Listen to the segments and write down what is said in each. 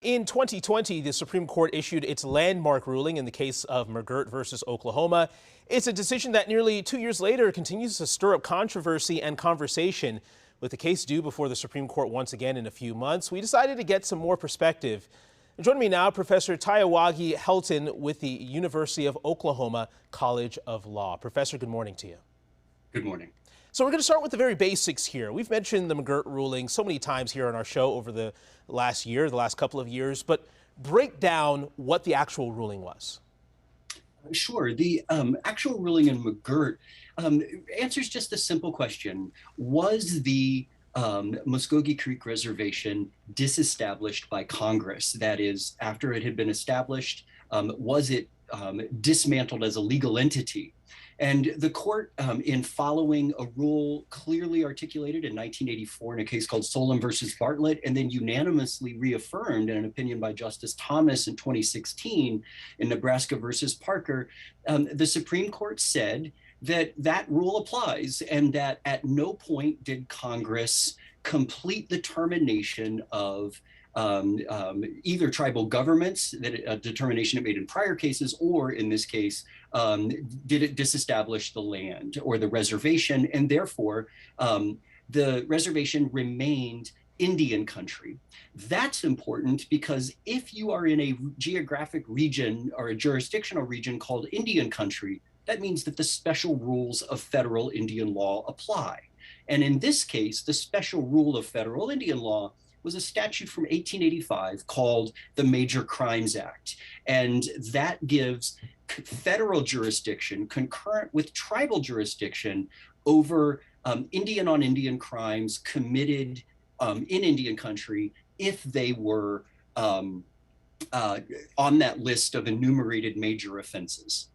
In 2020, the Supreme Court issued its landmark ruling in the case of McGirt versus Oklahoma. It's a decision that nearly 2 years later continues to stir up controversy and conversation. With the case due before the Supreme Court once again in a few months, we decided to get some more perspective. Joining me now, Professor Taiawagi Helton with the University of Oklahoma College of Law. Professor, good morning to you. Good morning. So we're going to start with the very basics here. We've mentioned the McGirt ruling so many times here on our show over the last couple of years, but break down what the actual ruling was. Sure. The actual ruling in McGirt answers just a simple question. Was the Muskogee Creek Reservation disestablished by Congress? That is, after it had been established, was it dismantled as a legal entity? And the court, in following a rule clearly articulated in 1984 in a case called Solem versus Bartlett, and then unanimously reaffirmed in an opinion by Justice Thomas in 2016 in Nebraska versus Parker, the Supreme Court said that that rule applies and that at no point did Congress complete the termination of either tribal governments, that a determination it made in prior cases, or in this case, did it disestablish the land or the reservation, and therefore the reservation remained Indian country. That's important because if you are in a geographic region or a jurisdictional region called Indian country, that means that the special rules of federal Indian law apply. And in this case, the special rule of federal Indian law was a statute from 1885 called the Major Crimes Act. And that gives federal jurisdiction concurrent with tribal jurisdiction over Indian on Indian crimes committed in Indian country if they were on that list of enumerated major offenses.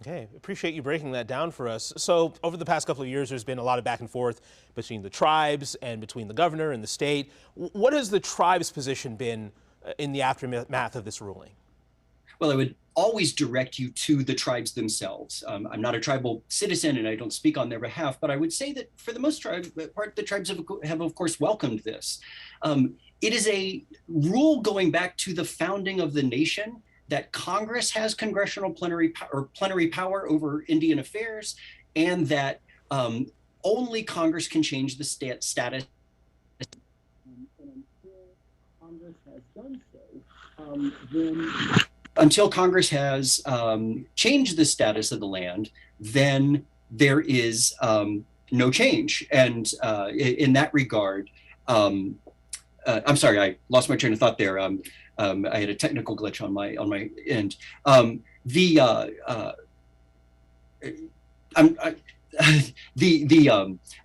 Okay, appreciate you breaking that down for us. So over the past couple of years, there's been a lot of back and forth between the tribes and between the governor and the state. What has the tribe's position been in the aftermath of this ruling? Well, I would always direct you to the tribes themselves. I'm not a tribal citizen and I don't speak on their behalf, but I would say that for the most part, the tribes have of course welcomed this. It is a rule going back to the founding of the nation that Congress has congressional plenary power over Indian affairs, and that only Congress can change the status. Until Congress has changed the status of the land, then there is no change. And in that regard, I'm sorry, I lost my train of thought there. I had a technical glitch on my end.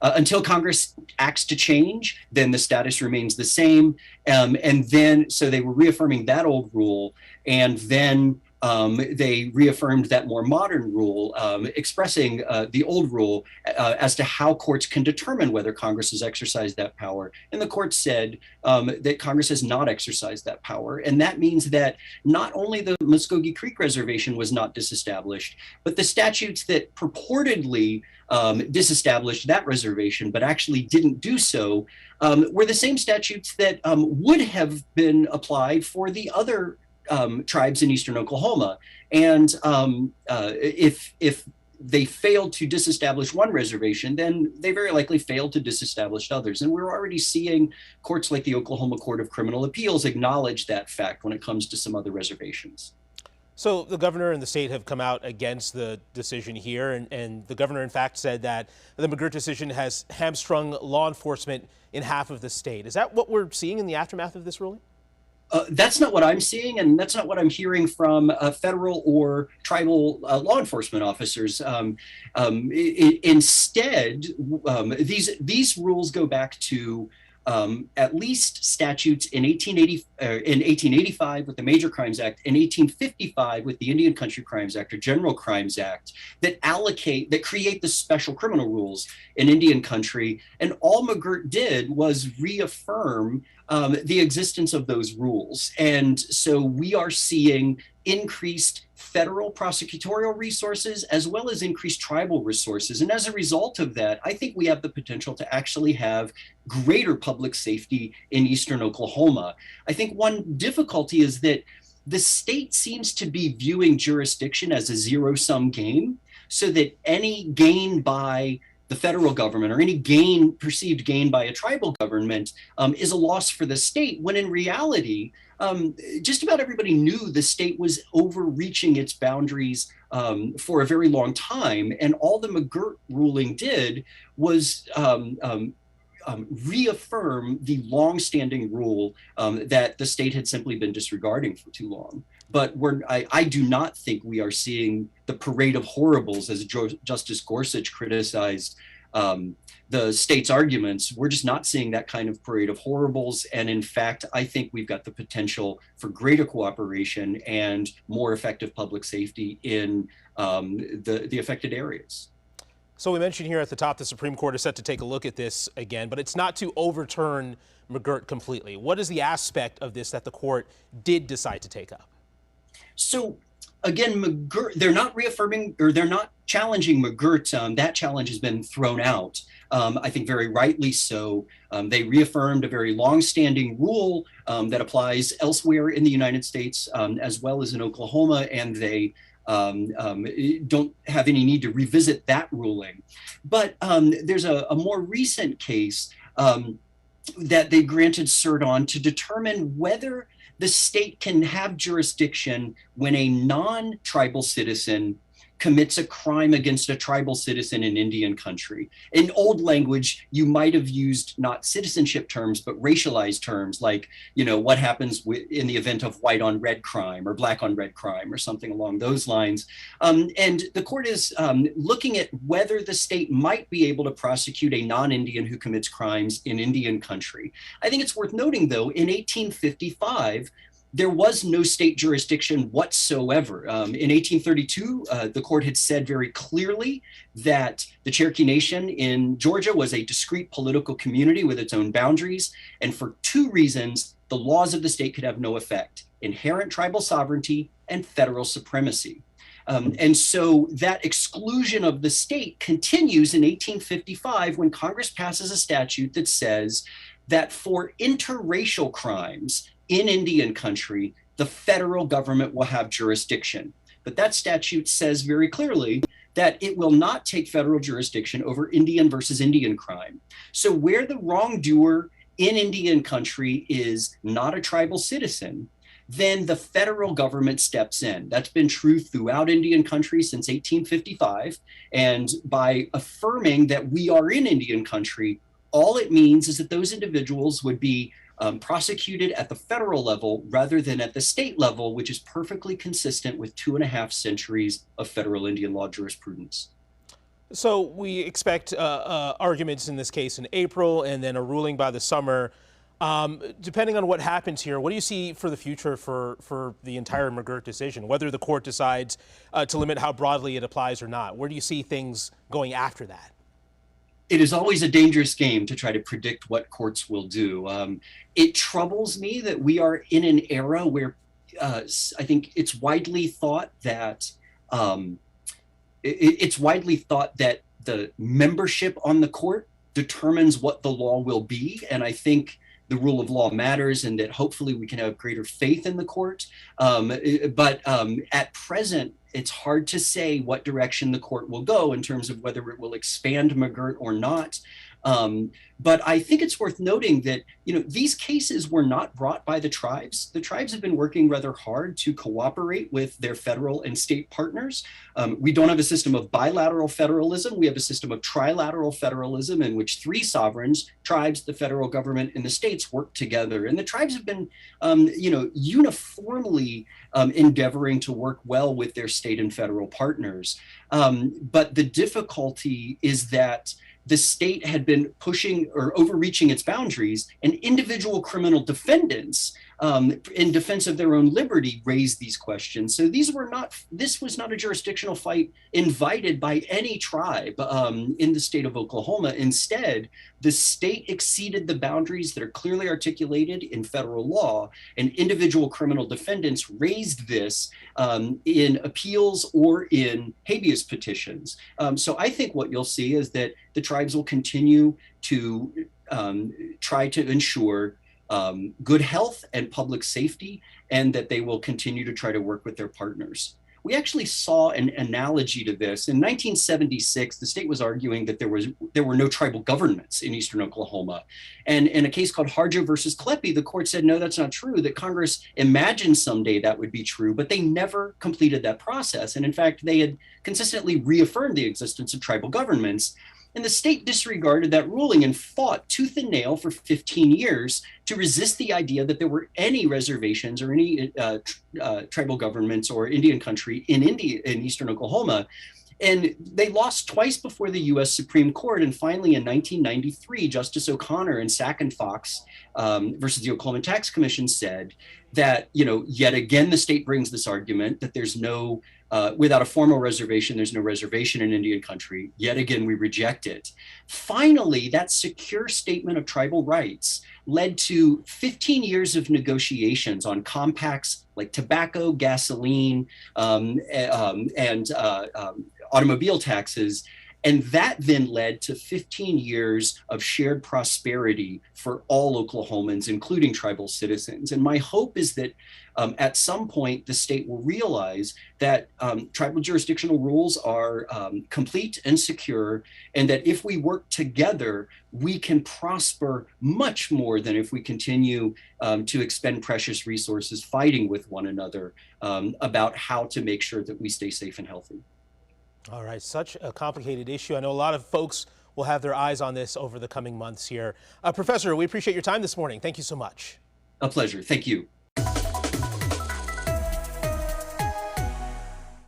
Until Congress acts to change, then the status remains the same. And then, so they were reaffirming that old rule, and then they reaffirmed that more modern rule, expressing the old rule as to how courts can determine whether Congress has exercised that power. And the court said that Congress has not exercised that power. And that means that not only the Muskogee Creek Reservation was not disestablished, but the statutes that purportedly disestablished that reservation, but actually didn't do so, were the same statutes that would have been applied for the other tribes in eastern Oklahoma. And if they failed to disestablish one reservation, then they very likely failed to disestablish others. And we're already seeing courts like the Oklahoma Court of Criminal Appeals acknowledge that fact when it comes to some other reservations. So the governor and the state have come out against the decision here, and the governor, in fact, said that the McGirt decision has hamstrung law enforcement in half of the state. Is that what we're seeing in the aftermath of this ruling? That's not what I'm seeing, and that's not what I'm hearing from federal or tribal law enforcement officers. Instead, these rules go back to at least statutes in 1885 with the Major Crimes Act, in 1855 with the Indian Country Crimes Act or General Crimes Act, that create the special criminal rules in Indian country. And all McGirt did was reaffirm the existence of those rules. And so we are seeing increased federal prosecutorial resources as well as increased tribal resources. And as a result of that, I think we have the potential to actually have greater public safety in eastern Oklahoma. I think one difficulty is that the state seems to be viewing jurisdiction as a zero-sum game, so that any gain by the federal government or any perceived gain by a tribal government is a loss for the state, when in reality, just about everybody knew the state was overreaching its boundaries for a very long time. And all the McGirt ruling did was reaffirm the longstanding rule that the state had simply been disregarding for too long. But I do not think we are seeing the parade of horribles, as Justice Gorsuch criticized the state's arguments. We're just not seeing that kind of parade of horribles. And in fact, I think we've got the potential for greater cooperation and more effective public safety in the affected areas. So we mentioned here at the top, the Supreme Court is set to take a look at this again, but it's not to overturn McGirt completely. What is the aspect of this that the court did decide to take up? So again, McGirt, they're not reaffirming, or they're not challenging McGirt. That challenge has been thrown out. I think very rightly so. They reaffirmed a very longstanding rule that applies elsewhere in the United States as well as in Oklahoma, and they don't have any need to revisit that ruling. But there's a more recent case that they granted cert on to determine whether the state can have jurisdiction when a non-tribal citizen commits a crime against a tribal citizen in Indian country. In old language, you might have used not citizenship terms, but racialized terms, like, what happens in the event of white on red crime or black on red crime or something along those lines. And the court is looking at whether the state might be able to prosecute a non-Indian who commits crimes in Indian country. I think it's worth noting, though, in 1855, there was no state jurisdiction whatsoever. In 1832, the court had said very clearly that the Cherokee Nation in Georgia was a discrete political community with its own boundaries. And for two reasons, the laws of the state could have no effect: inherent tribal sovereignty and federal supremacy. And so that exclusion of the state continues in 1855 when Congress passes a statute that says that for interracial crimes in Indian country, the federal government will have jurisdiction. But that statute says very clearly that it will not take federal jurisdiction over Indian versus Indian crime. So where the wrongdoer in Indian country is not a tribal citizen, then the federal government steps in. That's been true throughout Indian country since 1855. And by affirming that we are in Indian country, all it means is that those individuals would be prosecuted at the federal level rather than at the state level, which is perfectly consistent with 2.5 centuries of federal Indian law jurisprudence. So we expect arguments in this case in April and then a ruling by the summer. Depending on what happens here, what do you see for the future for the entire McGirt decision, whether the court decides to limit how broadly it applies or not? Where do you see things going after that? It is always a dangerous game to try to predict what courts will do. It troubles me that we are in an era where I think it's widely thought that the membership on the court determines what the law will be, and I think the rule of law matters, and that hopefully we can have greater faith in the court. But at present, it's hard to say what direction the court will go in terms of whether it will expand McGirt or not. But I think it's worth noting that, these cases were not brought by the tribes. The tribes have been working rather hard to cooperate with their federal and state partners. We don't have a system of bilateral federalism. We have a system of trilateral federalism in which 3 sovereigns, tribes, the federal government, and the states work together. And the tribes have been, uniformly endeavoring to work well with their state and federal partners. But the difficulty is that the state had been pushing or overreaching its boundaries, and individual criminal defendants in defense of their own liberty, raised these questions. So this was not a jurisdictional fight invited by any tribe in the state of Oklahoma. Instead, the state exceeded the boundaries that are clearly articulated in federal law, and individual criminal defendants raised this in appeals or in habeas petitions. So I think what you'll see is that the tribes will continue to try to ensure good health and public safety, and that they will continue to try to work with their partners. We actually saw an analogy to this. In 1976, the state was arguing that there were no tribal governments in eastern Oklahoma. And in a case called Harjo versus Kleppe, the court said, no, that's not true, that Congress imagined someday that would be true, but they never completed that process. And in fact, they had consistently reaffirmed the existence of tribal governments. And the state disregarded that ruling and fought tooth and nail for 15 years to resist the idea that there were any reservations or any tribal governments or Indian country in eastern Oklahoma. And they lost twice before the U.S. Supreme Court. And finally, in 1993, Justice O'Connor in Sack and Fox versus the Oklahoma Tax Commission said that, yet again, the state brings this argument that there's no without a formal reservation, there's no reservation in Indian country. Yet again, we reject it. Finally, that secure statement of tribal rights led to 15 years of negotiations on compacts like tobacco, gasoline, and automobile taxes. And that then led to 15 years of shared prosperity for all Oklahomans, including tribal citizens. And my hope is that at some point, the state will realize that tribal jurisdictional rules are complete and secure, and that if we work together, we can prosper much more than if we continue to expend precious resources fighting with one another about how to make sure that we stay safe and healthy. All right, such a complicated issue. I know a lot of folks will have their eyes on this over the coming months here. Professor, we appreciate your time this morning. Thank you so much. A pleasure. Thank you.